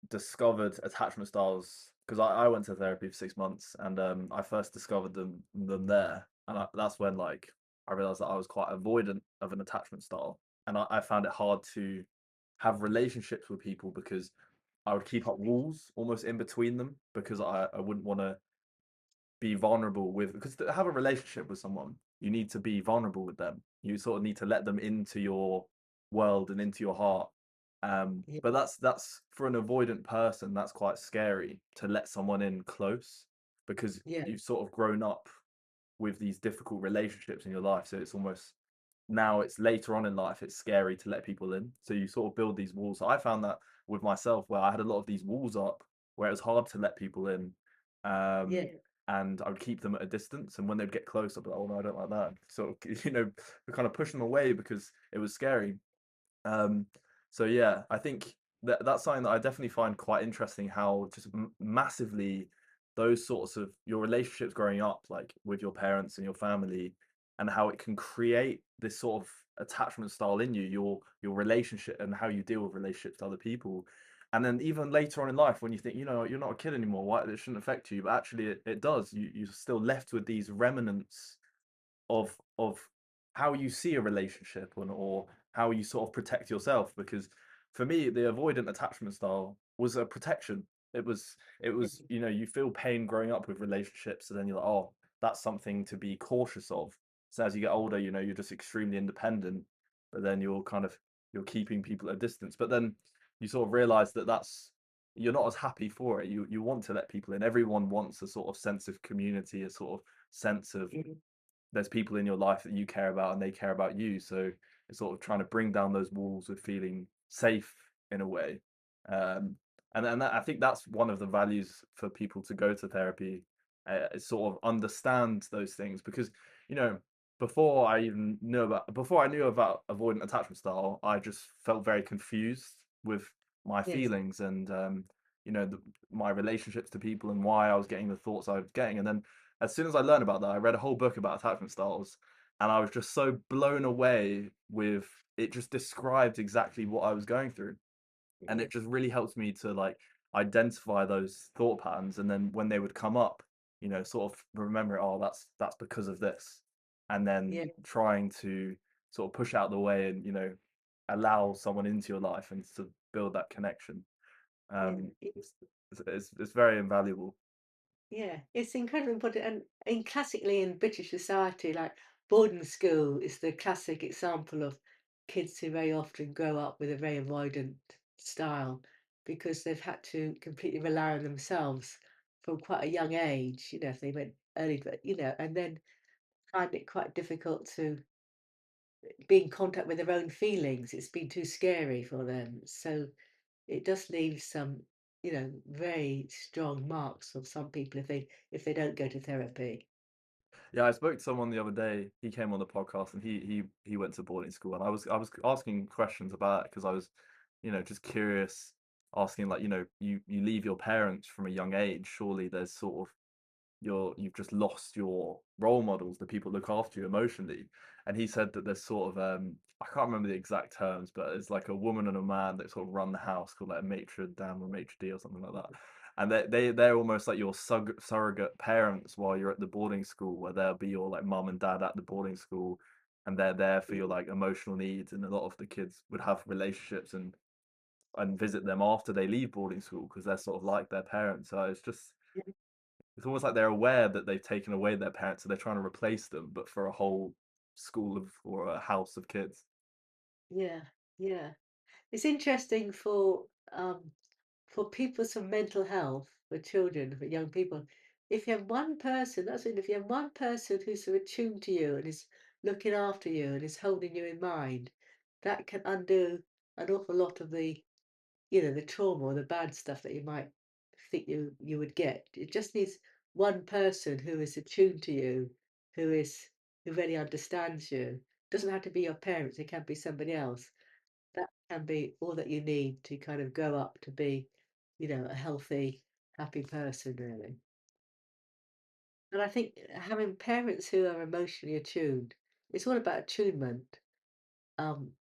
Speaker 1: discovered attachment styles because I went to therapy for 6 months, and I first discovered them there, and that's when like I realized that I was quite avoidant of an attachment style, and I found it hard to have relationships with people because I would keep up walls almost in between them because I wouldn't want to be vulnerable with, because to have a relationship with someone you need to be vulnerable with them, you sort of need to let them into your world and into your heart.
Speaker 2: Yeah,
Speaker 1: But that's for an avoidant person, that's quite scary to let someone in close because
Speaker 2: yeah,
Speaker 1: you've sort of grown up with these difficult relationships in your life, so it's almost, now it's later on in life it's scary to let people in, so you sort of build these walls. So I found that with myself where I had a lot of these walls up where it was hard to let people in,
Speaker 2: yeah,
Speaker 1: um and I would keep them at a distance, and when they'd get close I'd be like, oh no, I don't like that, so kind of push them away because it was scary. um, so yeah, I think that that's something that I definitely find quite interesting, how just massively those sorts of your relationships growing up, like with your parents and your family, and how it can create this sort of attachment style in you, your relationship and how you deal with relationships to other people. And then even later on in life, when you think, you're not a kid anymore, why it shouldn't affect you, but actually it does. You're still left with these remnants of how you see a relationship, or how you sort of protect yourself. Because for me, the avoidant attachment style was a protection. It was you feel pain growing up with relationships, and then you're like, oh, that's something to be cautious of. So as you get older, you're just extremely independent, but then you're keeping people at a distance. But then you sort of realize that you're not as happy for it. You want to let people in. Everyone wants a sort of sense of community, a sort of sense of
Speaker 2: yeah,
Speaker 1: there's people in your life that you care about and they care about you. So it's sort of trying to bring down those walls with feeling safe in a way. I think that's one of the values for people to go to therapy, is sort of understand those things. Because, you know, before I knew about avoidant attachment style, I just felt very confused with my
Speaker 2: yes,
Speaker 1: feelings and, you know, the, my relationships to people and why I was getting the thoughts I was getting. And then as soon as I learned about that, I read a whole book about attachment styles, and I was just so blown away with it. Just described exactly what I was going through, and
Speaker 2: yeah,
Speaker 1: it just really helped me to like identify those thought patterns, and then when they would come up, sort of remember, oh, that's because of this, and then
Speaker 2: yeah,
Speaker 1: trying to sort of push out the way and allow someone into your life and to build that connection.
Speaker 2: yeah.
Speaker 1: Um, it's very invaluable.
Speaker 2: Yeah, it's incredibly important. And classically in British society, like boarding school is the classic example of kids who very often grow up with a very avoidant style because they've had to completely rely on themselves from quite a young age, if they went early, but and then find it quite difficult to be in contact with their own feelings. It's been too scary for them. So it does leave some, very strong marks on some people if they don't go to therapy.
Speaker 1: Yeah, I spoke to someone the other day. He came on the podcast, and he went to boarding school, and I was asking questions about it because I was, just curious, asking like, you leave your parents from a young age. Surely there's sort of you've just lost your role models, the people that look after you emotionally. And he said that there's sort of I can't remember the exact terms, but it's like a woman and a man that sort of run the house, called like a maitre dame or maitre d' or something like that. And they're almost like your surrogate parents while you're at the boarding school, where they'll be your like mum and dad at the boarding school, and they're there for your
Speaker 2: Mm,
Speaker 1: like emotional needs. And a lot of the kids would have relationships and visit them after they leave boarding school because they're sort of like their parents. So
Speaker 2: yeah,
Speaker 1: it's almost like they're aware that they've taken away their parents, so they're trying to replace them, but for a whole school of, or a house of kids.
Speaker 2: yeah, yeah. It's interesting for people with some mental health, for children, for young people. If you have one person, that's it. If you have one person who's sort of attuned to you and is looking after you and is holding you in mind, that can undo an awful lot of the trauma or the bad stuff that you might think you would get. It just needs one person who is attuned to you, who really understands you. Doesn't have to be your parents, it can be somebody else. That can be all that you need to kind of grow up to be, a healthy, happy person, really. And I think having parents who are emotionally attuned, it's all about attunement.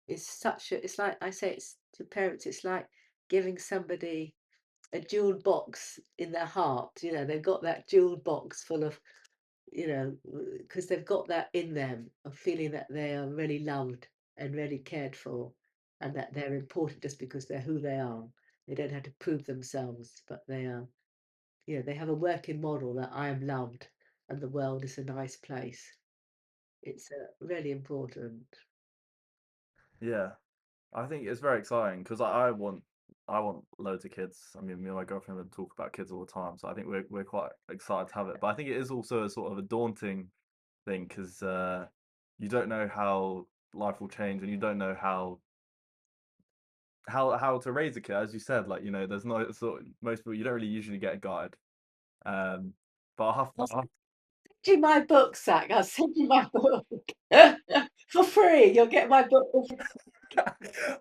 Speaker 2: It's such a, it's like I say, it's to parents, it's like giving somebody a jeweled box in their heart. You know, they've got that jeweled box full of, you know, because they've got that in them of feeling that they are really loved and really cared for, and that they're important just because they're who they are. They don't have to prove themselves, but they are, you know, they have a working model that I am loved and the world is a nice place. It's really important.
Speaker 1: Yeah, I think it's very exciting because I want loads of kids. I mean, me and my girlfriend would talk about kids all the time, so I think we're quite excited to have it. But I think it is also a sort of a daunting thing because you don't know how life will change, and you don't know how to raise a kid. As you said, like there's no sort. Most people you don't really usually get a guide. Um, but
Speaker 2: I'll
Speaker 1: I'll
Speaker 2: send you my book, Zach. I'll send you my book for free. You'll get my book for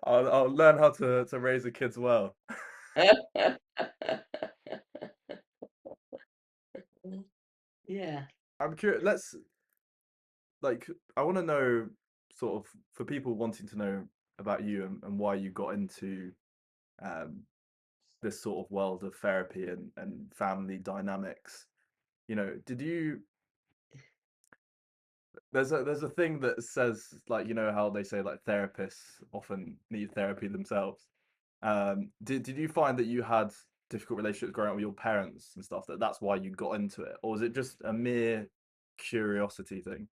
Speaker 1: I'll learn how to raise a kids well.
Speaker 2: free. Yeah.
Speaker 1: I'm curious. Let's like I want to know sort of for people wanting to know about you and why you got into um, this sort of world of therapy and family dynamics. Did you there's a thing that says like how they say like therapists often need therapy themselves. Did you find that you had difficult relationships growing up with your parents and stuff that's why you got into it, or was it just a mere curiosity thing?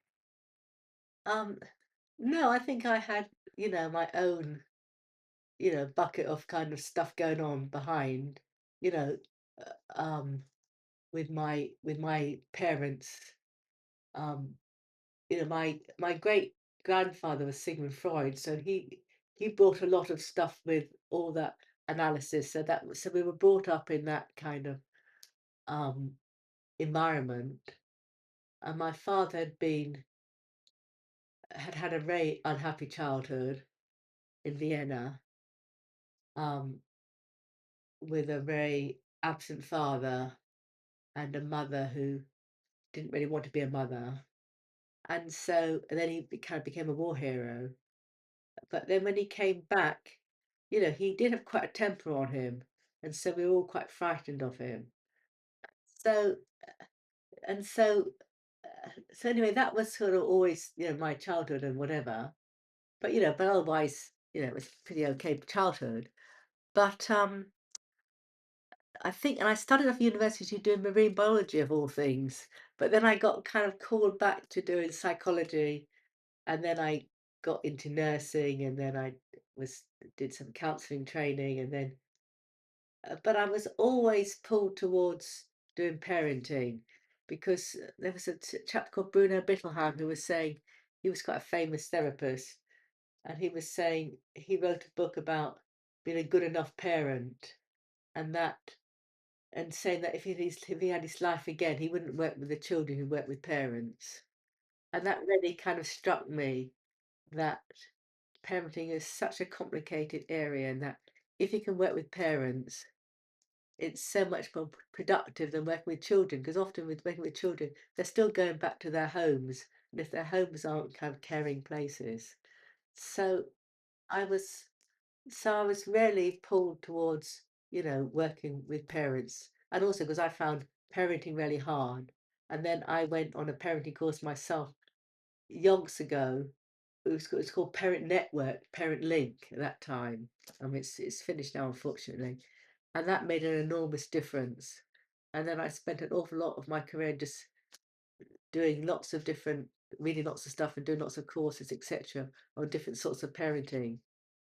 Speaker 2: Um, no, I think I had, my own, bucket of kind of stuff going on behind, you know, um, with my parents. Um, my great grandfather was Sigmund Freud, so he brought a lot of stuff with all that analysis. So we were brought up in that kind of um environment. And my father had a very unhappy childhood in Vienna, um, with a very absent father and a mother who didn't really want to be a mother. And then he kind of became a war hero. But then when he came back, he did have quite a temper on him. And so we were all quite frightened of him. So, and so, so anyway, that was sort of always, my childhood and whatever. But otherwise, it was pretty okay childhood. But I think, and I started off at university doing marine biology of all things, but then I got kind of called back to doing psychology, and then I got into nursing, and then I was did some counselling training, and then, but I was always pulled towards doing parenting because there was a chap called Bruno Bittelheim who was saying he was quite a famous therapist, and he was saying he wrote a book about being a good enough parent, and that and saying that if he had his life again, he wouldn't work with the children, he'd work with parents. And that really kind of struck me that parenting is such a complicated area, and that if you can work with parents, it's so much more productive than working with children. Because often with working with children, they're still going back to their homes, and if their homes aren't kind of caring places. So I was I was really pulled towards, working with parents, and also because I found parenting really hard. And then I went on a parenting course myself yonks ago. It's called Parent Network, Parent Link at that time. It's finished now, unfortunately, and that made an enormous difference. And then I spent an awful lot of my career just doing lots of different reading lots of stuff and doing lots of courses, etc., on different sorts of parenting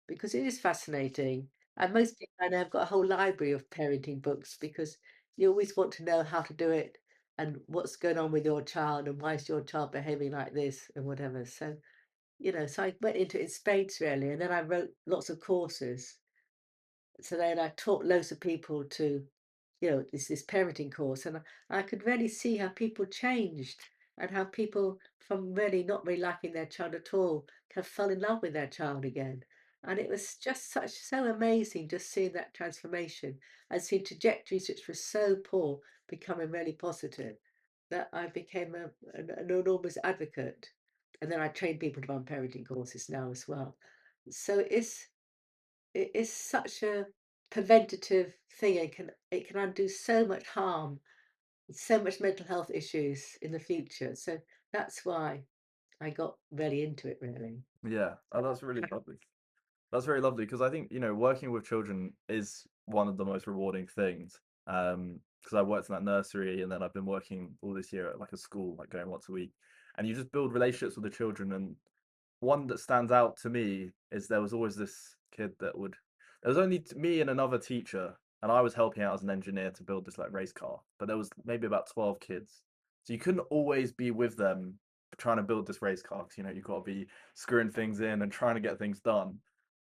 Speaker 2: because it is fascinating. And most people I know have got a whole library of parenting books because you always want to know how to do it and what's going on with your child and why is your child behaving like this and whatever. So I went into it in spades really, and then I wrote lots of courses. So then I taught loads of people to, this parenting course, and I could really see how people changed and how people from really not really liking their child at all kind of fell in love with their child again. And it was just so amazing just seeing that transformation and seeing trajectories which were so poor becoming really positive. that I became an enormous advocate. And then I train people to run parenting courses now as well. So it is such a preventative thing. It can undo so much harm, so much mental health issues in the future. So that's why I got really into it, really.
Speaker 1: Yeah, oh, that's really lovely. That's very lovely because I think, working with children is one of the most rewarding things. Because I worked in that nursery and then I've been working all this year at like a school, like going once a week. And you just build relationships with the children. And one that stands out to me is there was always this kid that would there was only me and another teacher, and I was helping out as an engineer to build this like race car, but there was maybe about 12 kids, so you couldn't always be with them trying to build this race car because you've got to be screwing things in and trying to get things done.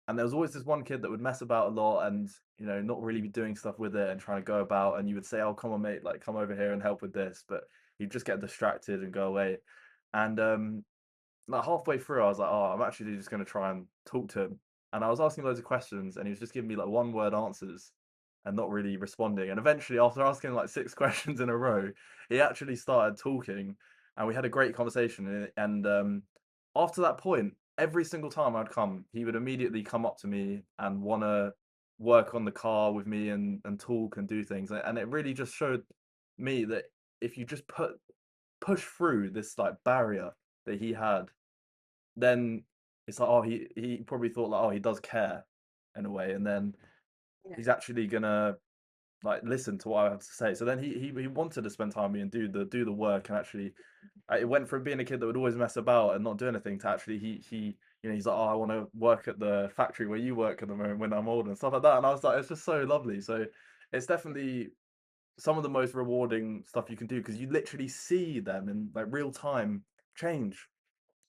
Speaker 1: And there was always this one kid that would mess about a lot and not really be doing stuff with it and trying to go about, and you would say, oh, come on mate, like come over here and help with this, but he'd just get distracted and go away. And like halfway through, I was like, "Oh, I'm actually just going to try and talk to him." And I was asking loads of questions, and he was just giving me like one word answers and not really responding. And eventually, after asking like six questions in a row, he actually started talking, and we had a great conversation. And after that point, every single time I'd come, he would immediately come up to me and want to work on the car with me and talk and do things. And it really just showed me that if you just push through this like barrier that he had, then it's like, oh, he probably thought like, oh, he does care in a way, and then
Speaker 2: Yeah,
Speaker 1: he's actually gonna like listen to what I have to say. So then he wanted to spend time with me and do the work, and actually, it went from being a kid that would always mess about and not do anything to actually he's like, oh, I want to work at the factory where you work at the moment when I'm old and stuff like that. And I was like, it's just so lovely. So it's definitely some of the most rewarding stuff you can do because you literally see them in like real time change,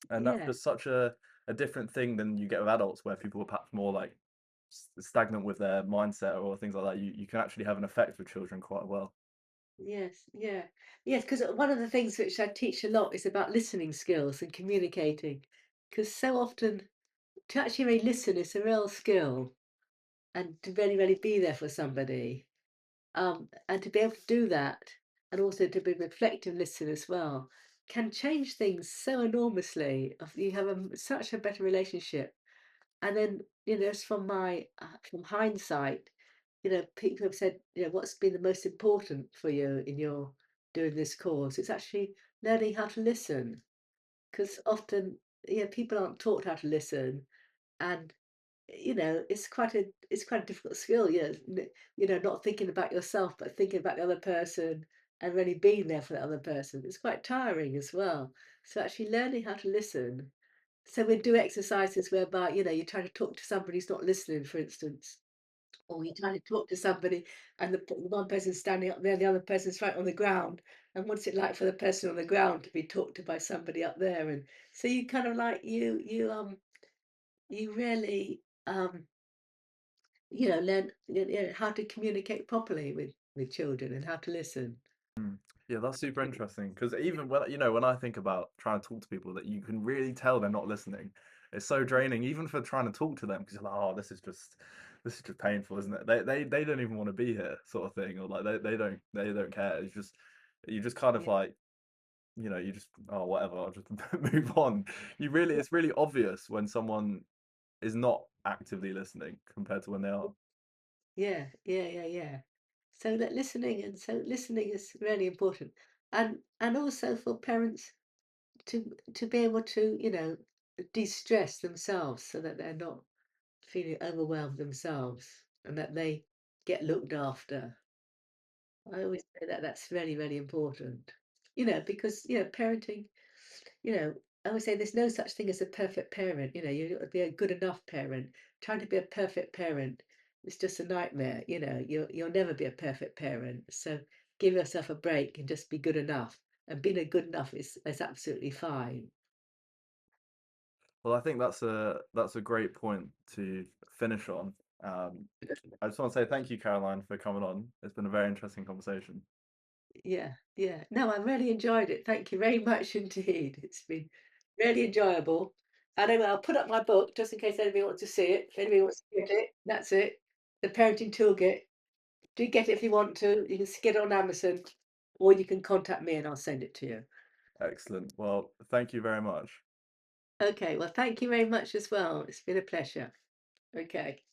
Speaker 1: and that's
Speaker 2: yeah,
Speaker 1: just such a different thing than you get with adults where people are perhaps more like stagnant with their mindset or things like that. You can actually have an effect with children quite well.
Speaker 2: yes, yeah, yes. Because one of the things which I teach a lot is about listening skills and communicating. Because so often to actually really listen is a real skill, and to really, really be there for somebody. And to be able to do that, and also to be a reflective listener as well, can change things so enormously. You have such a better relationship. And then, just from hindsight, people have said, what's been the most important for you in your doing this course? It's actually learning how to listen, because often, people aren't taught how to listen, and it's quite a difficult skill, not thinking about yourself, but thinking about the other person and really being there for the other person. It's quite tiring as well. So actually learning how to listen. So we do exercises whereby, you're trying to talk to somebody who's not listening, for instance, or you're trying to talk to somebody and the one person's standing up there, the other person's right on the ground. And what's it like for the person on the ground to be talked to by somebody up there? And so you kind of like you really learn how to communicate properly with children and how to listen.
Speaker 1: Mm. Yeah, that's super interesting because even when I think about trying to talk to people that you can really tell they're not listening, it's so draining even for trying to talk to them because you're like, oh, this is just painful, isn't it? They don't even want to be here, sort of thing, or like they don't care. It's just you just kind of
Speaker 2: Yeah,
Speaker 1: like you just, oh, whatever, I'll just move on.
Speaker 2: yeah,
Speaker 1: It's really obvious when someone is not actively listening compared to when they are.
Speaker 2: yeah, yeah, yeah, yeah. So listening is really important, and also for parents to be able to de-stress themselves so that they're not feeling overwhelmed themselves and that they get looked after. I always say that that's really, really important. Because parenting, you know, I always say there's no such thing as a perfect parent. You've got to be a good enough parent. Trying to be a perfect parent is just a nightmare. You'll never be a perfect parent. So give yourself a break and just be good enough. And being a good enough is absolutely fine.
Speaker 1: Well, I think that's a great point to finish on. Um, I just want to say thank you, Caroline, for coming on. It's been a very interesting conversation.
Speaker 2: Yeah, yeah. No, I really enjoyed it. Thank you very much indeed. It's been really enjoyable. And anyway, I'll put up my book just in case anybody wants to see it. If anybody wants to get it, that's it. The Parenting Toolkit. Do get it if you want to. You can get it on Amazon. or you can contact me and I'll send it to you.
Speaker 1: Excellent. Well, thank you very much.
Speaker 2: Okay, well, thank you very much as well. It's been a pleasure. Okay.